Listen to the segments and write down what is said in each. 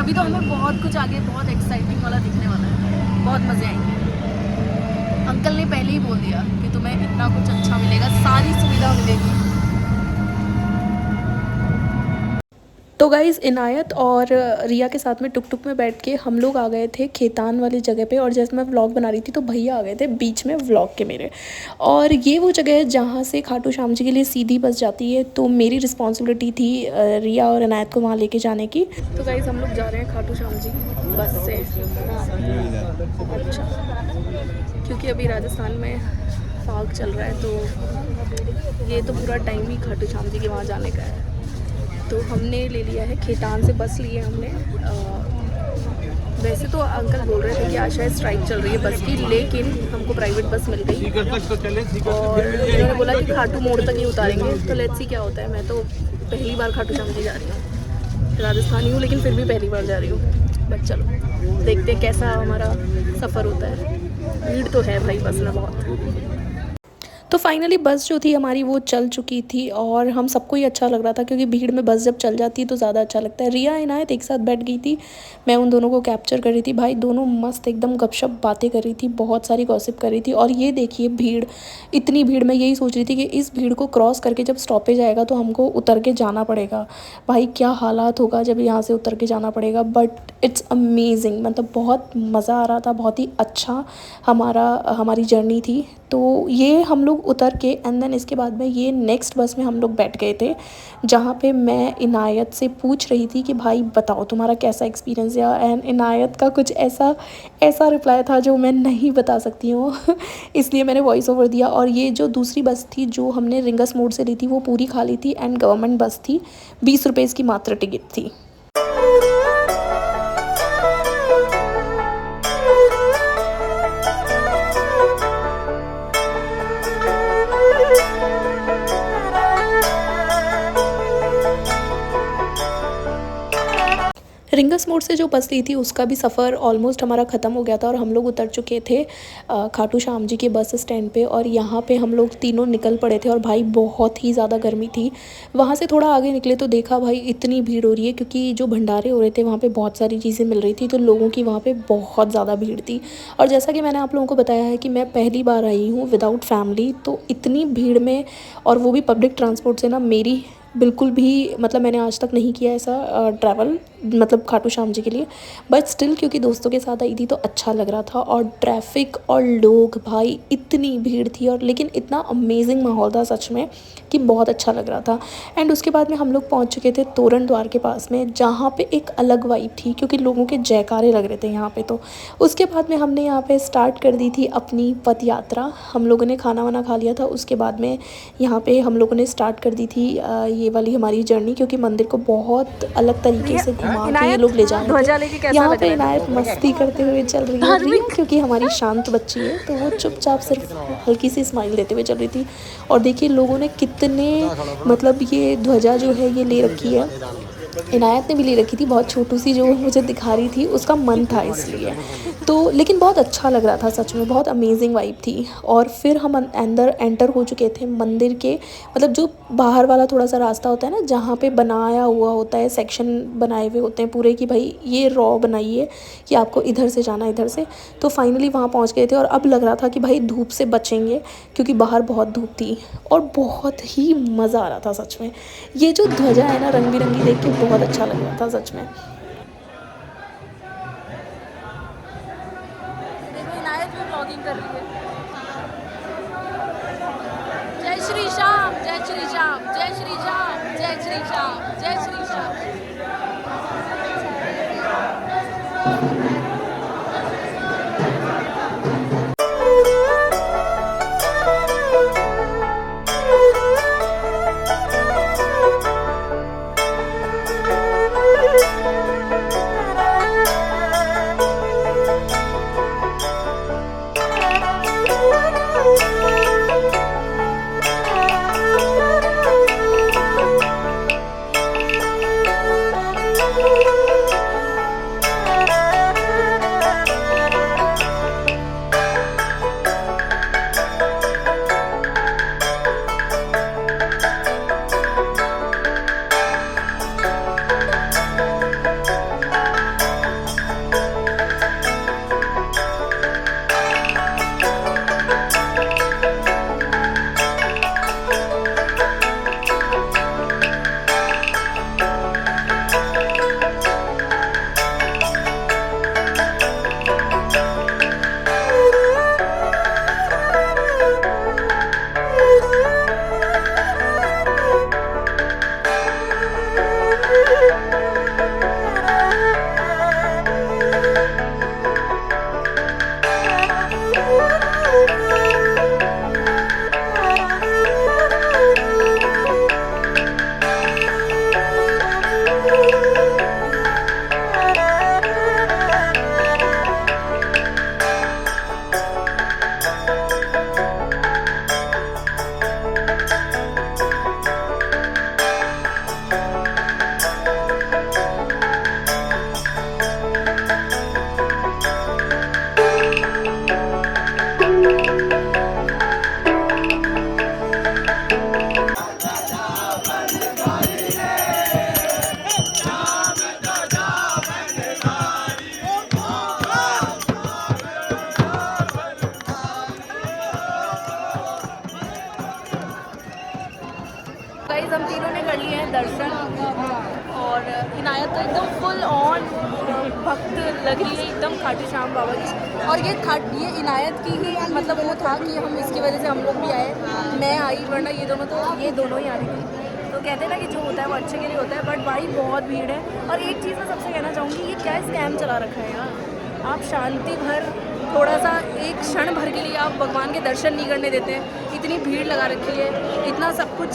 अभी तो हमें बहुत कुछ आगे बहुत एक्साइटिंग वाला दिखने वाला है, बहुत मज़े आएंगे। अंकल ने पहले ही बोल दिया कि तुम्हें इतना कुछ अच्छा मिलेगा, सारी सुविधा मिलेगी। तो गाइज़ इनायत और रिया के साथ में टुक टुक में बैठ के हम लोग आ गए थे खेतान वाली जगह पे। और जैसे मैं व्लॉग बना रही थी तो भैया आ गए थे बीच में व्लॉग के मेरे। और ये वो जगह है जहाँ से खाटू श्याम जी के लिए सीधी बस जाती है। तो मेरी रिस्पॉन्सिबिलिटी थी रिया और इनायत को वहाँ लेके जाने की। तो गाइज़ हम लोग जा रहे हैं खाटू श्याम जी बस से। अच्छा, क्योंकि अभी राजस्थान में फाग चल रहा है तो ये तो पूरा टाइम ही खाटू श्याम जी के वहाँ जाने का है। तो हमने ले लिया है खेतान से बस ली है हमने। वैसे तो अंकल बोल रहे थे कि आज शायद स्ट्राइक चल रही है बस की, लेकिन हमको प्राइवेट बस मिल गई और उन्होंने बोला कि खाटू मोड़ तक ही उतारेंगे। तो लेट्स सी क्या होता है। मैं तो पहली बार खाटू श्याम जी जा रही हूँ, राजस्थानी हूँ लेकिन फिर भी पहली बार जा रही हूँ। बस चलो देखते हैं कैसा हमारा सफ़र होता है। भीड़ तो है भाई बस में बहुत। तो फाइनली बस जो थी हमारी वो चल चुकी थी और हम सबको ही अच्छा लग रहा था, क्योंकि भीड़ में बस जब चल जाती है तो ज़्यादा अच्छा लगता है। रिया इनायत एक साथ बैठ गई थी, मैं उन दोनों को कैप्चर कर रही थी। भाई दोनों मस्त एकदम गपशप बातें कर रही थी, बहुत सारी गॉसिप कर रही थी। और ये देखिए भीड़, इतनी भीड़, मैं यही सोच रही थी कि इस भीड़ को क्रॉस करके जब स्टॉपेज आएगा तो हमको उतर के जाना पड़ेगा। भाई क्या हालात होगा जब यहाँ से उतर के जाना पड़ेगा। बट इट्स अमेजिंग, मतलब बहुत मज़ा आ रहा था, बहुत ही अच्छा हमारी जर्नी थी। तो ये हम लोग उतर के एंड देन इसके बाद में ये नेक्स्ट बस में हम लोग बैठ गए थे, जहाँ पे मैं इनायत से पूछ रही थी कि भाई बताओ तुम्हारा कैसा एक्सपीरियंस है। एंड इनायत का कुछ ऐसा रिप्लाई था जो मैं नहीं बता सकती हूँ इसलिए मैंने वॉइस ओवर दिया। और ये जो दूसरी बस थी जो हमने रिंगस मोड़ से ली थी वो पूरी खाली थी एंड गवर्नमेंट बस थी, 20 रुपये की मात्र टिकट थी। रिंगस मोड़ से जो बस ली थी उसका भी सफ़र ऑलमोस्ट हमारा ख़त्म हो गया था और हम लोग उतर चुके थे खाटू श्याम जी के बस स्टैंड पे। और यहाँ पे हम लोग तीनों निकल पड़े थे और भाई बहुत ही ज़्यादा गर्मी थी। वहाँ से थोड़ा आगे निकले तो देखा भाई इतनी भीड़ हो रही है, क्योंकि जो भंडारे हो रहे थे वहाँ पे बहुत सारी चीज़ें मिल रही थी, तो लोगों की वहाँ पर बहुत ज़्यादा भीड़ थी। और जैसा कि मैंने आप लोगों को बताया है कि मैं पहली बार आई हूँ विदाउट फैमिली, तो इतनी भीड़ में और वो भी पब्लिक ट्रांसपोर्ट से ना, मेरी बिल्कुल भी मतलब मैंने आज तक नहीं किया ऐसा ट्रैवल, मतलब खाटू श्याम जी के लिए। बट स्टिल क्योंकि दोस्तों के साथ आई थी तो अच्छा लग रहा था। और ट्रैफिक और लोग, भाई इतनी भीड़ थी और लेकिन इतना अमेजिंग माहौल था सच में कि बहुत अच्छा लग रहा था। एंड उसके बाद में हम लोग पहुंच चुके थे तोरण द्वार के पास में, जहाँ पे एक अलग वाइब थी क्योंकि लोगों के जयकारे लग रहे थे यहाँ पे। तो उसके बाद में हमने यहाँ पे स्टार्ट कर दी थी अपनी पद यात्रा। हम लोगों ने खाना वाना खा लिया था, उसके बाद में यहाँ पे हम लोगों ने स्टार्ट कर दी थी ये वाली हमारी जर्नी, क्योंकि मंदिर को बहुत हल्की तरीके से घुमा के ये लोग ले जा रहे थे। यहाँ पे इनायत मस्ती करते हुए चल रही है, रिया क्योंकि हमारी शांत बच्ची है तो वो चुपचाप सिर्फ हल्की सी स्माइल देते हुए चल रही थी। और देखिए लोगों ने कितने, मतलब ये ध्वजा जो है ये ले रखी है, इनायत ने भी ले रखी थी, बहुत छोटू सी जो मुझे दिखा रही थी, उसका मन था इसलिए। तो लेकिन बहुत अच्छा लग रहा था सच में, बहुत अमेजिंग वाइब थी। और फिर हम अंदर एंटर हो चुके थे मंदिर के, मतलब जो बाहर वाला थोड़ा सा रास्ता होता है ना, जहाँ पे बनाया हुआ होता है, सेक्शन बनाए हुए होते हैं पूरे कि भाई ये रॉ बनाइए कि आपको इधर से जाना, इधर से। तो फाइनली वहाँ पहुँच गए थे और अब लग रहा था कि भाई धूप से बचेंगे क्योंकि बाहर बहुत धूप थी और बहुत ही मज़ा आ रहा था सच में। ये जो ध्वजा है ना रंग बिरंगी, देख के बहुत अच्छा लग रहा था सच में। देखो इनायत भी ब्लॉगिंग कर रही है। जय श्री श्याम, जय श्री श्याम, जय श्री श्याम, जय श्री श्याम, जय श्री श्याम। गाइस हम तीनों ने कर लिए हैं दर्शन और इनायत तो एकदम फुल ऑन भक्त लग रही है एकदम खाटू श्याम बाबा की। और ये इनायत की ही मतलब वो था कि हम इसकी वजह से हम लोग भी आए, मैं आई, वरना ये दोनों ही आ रही थी। तो कहते हैं ना कि जो होता है वो अच्छे के लिए होता है, बट भाई बहुत भीड़ है। और एक चीज़ मैं सबसे कहना चाहूँगी, ये क्या स्कैम चला रखा है यार। आप शांति भर थोड़ा सा एक क्षण भर के लिए आप भगवान के दर्शन नहीं करने देते हैं, इतनी भीड़ लगा रखी है, इतना सब कुछ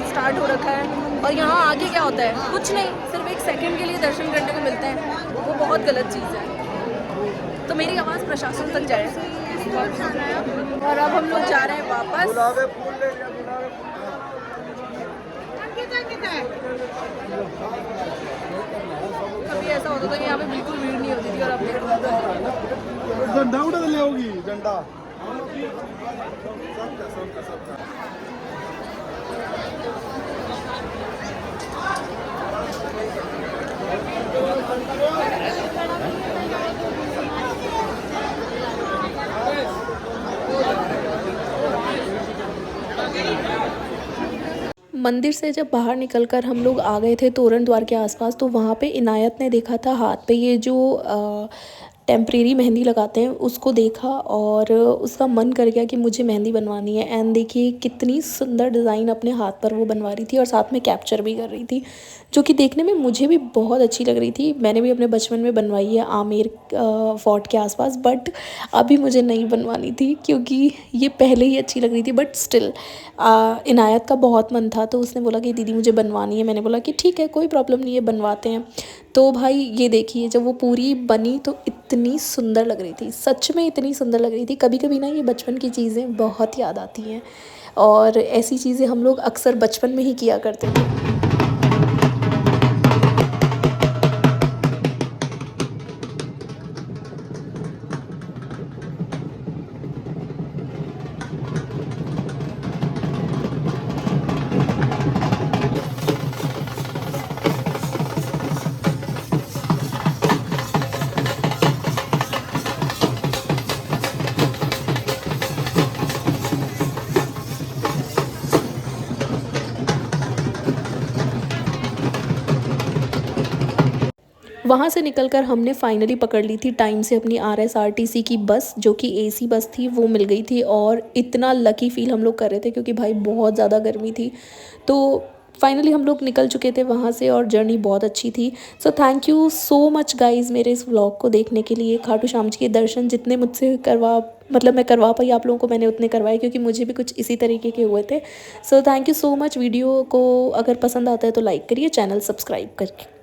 स्टार्ट हो रखा है, और यहाँ आगे क्या होता है, कुछ नहीं, सिर्फ एक सेकंड के लिए दर्शन करने को मिलते हैं, वो बहुत गलत चीज़ है। तो मेरी आवाज़ प्रशासन तक जाए। और अब हम लोग जा रहे हैं वापस। कभी ऐसा होता था कि यहाँ पे बिल्कुल भीड़ नहीं होती थी, और अब डंडा उठा ले होगी डंडा। मंदिर से जब बाहर निकलकर हम लोग आ गए थे तोरण द्वार के आसपास, तो वहाँ पे इनायत ने देखा था हाथ पे ये जो टेम्परेरी मेहंदी लगाते हैं उसको देखा, और उसका मन कर गया कि मुझे मेहंदी बनवानी है। एंड देखिए कितनी सुंदर डिज़ाइन अपने हाथ पर वो बनवा रही थी और साथ में कैप्चर भी कर रही थी, जो कि देखने में मुझे भी बहुत अच्छी लग रही थी। मैंने भी अपने बचपन में बनवाई है आमेर फोर्ट के आसपास, बट अभी मुझे नहीं बनवानी थी क्योंकि ये पहले ही अच्छी लग रही थी। बट स्टिल इनायत का बहुत मन था, तो उसने बोला कि दीदी मुझे बनवानी है। मैंने बोला कि ठीक है, कोई प्रॉब्लम नहीं है, बनवाते हैं। तो भाई ये देखिए, जब वो पूरी बनी तो इतनी सुंदर लग रही थी, सच में इतनी सुंदर लग रही थी। कभी कभी ना ये बचपन की चीज़ें बहुत याद आती हैं, और ऐसी चीज़ें हम लोग अक्सर बचपन में ही किया करते थे। वहाँ से निकलकर हमने फाइनली पकड़ ली थी टाइम से अपनी RSRTC की बस, जो कि AC बस थी, वो मिल गई थी। और इतना लकी फ़ील हम लोग कर रहे थे क्योंकि भाई बहुत ज़्यादा गर्मी थी। तो फाइनली हम लोग निकल चुके थे वहाँ से, और जर्नी बहुत अच्छी थी। So thank you so much guys मेरे इस व्लॉग को देखने के लिए। खाटू श्याम जी के दर्शन जितने मुझसे मैं करवा पाई आप लोगों को, मैंने उतने करवाए क्योंकि मुझे भी कुछ इसी तरीके के हुए थे। So thank you so much. Video को अगर पसंद आता है तो लाइक करिए, चैनल सब्सक्राइब करके।